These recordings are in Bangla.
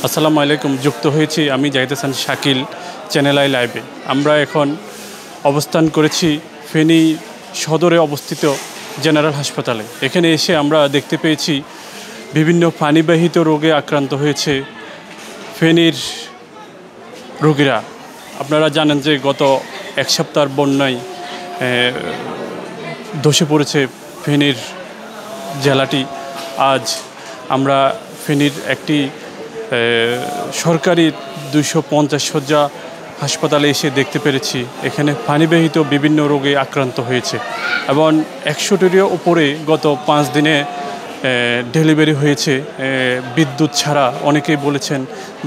আসসালামু আলাইকুম। যুক্ত হয়েছি আমি জাহিদ হাসান শাকিল, চ্যানেল আই লাইভে। আমরা এখন অবস্থান করেছি ফেনী সদরে অবস্থিত জেনারেল হাসপাতালে। এখানে এসে আমরা দেখতে পেয়েছি বিভিন্ন পানিবাহিত রোগে আক্রান্ত হয়েছে ফেনীর রোগীরা। আপনারা জানেন যে গত এক সপ্তাহের বন্যায় ধসে পড়েছে ফেনীর জেলাটি। আজ আমরা ফেনীর একটি সরকারি 250 শয্যা হাসপাতালে এসে দেখতে পেরেছি এখানে পানিবাহিত বিভিন্ন রোগে আক্রান্ত হয়েছে এবং 100টিরও উপরে গত 5 দিনে ডেলিভারি হয়েছে বিদ্যুৎ ছাড়া। অনেকেই বলেছেন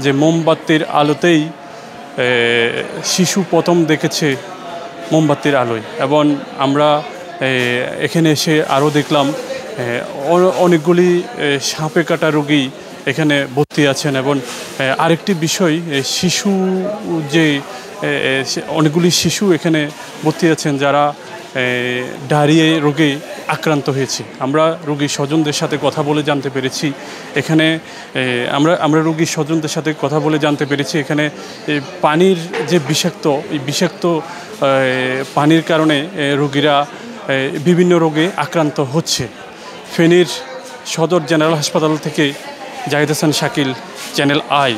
যে মোমবাতির আলোতেই শিশু প্রথম দেখেছে মোমবাতির আলোয়। এবং আমরা এখানে এসে আরও দেখলাম অনেকগুলি সাপে কাটা রোগী এখানে ভর্তি আছেন। এবং আরেকটি বিষয়, শিশু যে অনেকগুলি শিশু এখানে ভর্তি আছেন যারা ডায়রিয়া রোগে আক্রান্ত হয়েছে। আমরা রোগীর স্বজনদের সাথে কথা বলে জানতে পেরেছি এখানে আমরা রোগীর স্বজনদের সাথে কথা বলে জানতে পেরেছি এখানে পানির যে বিষাক্ত পানির কারণে রোগীরা বিভিন্ন রোগে আক্রান্ত হচ্ছে। ফেনীর সদর জেনারেল হাসপাতাল থেকে জাহিদ হাসান শাকিল, চ্যানেল আই।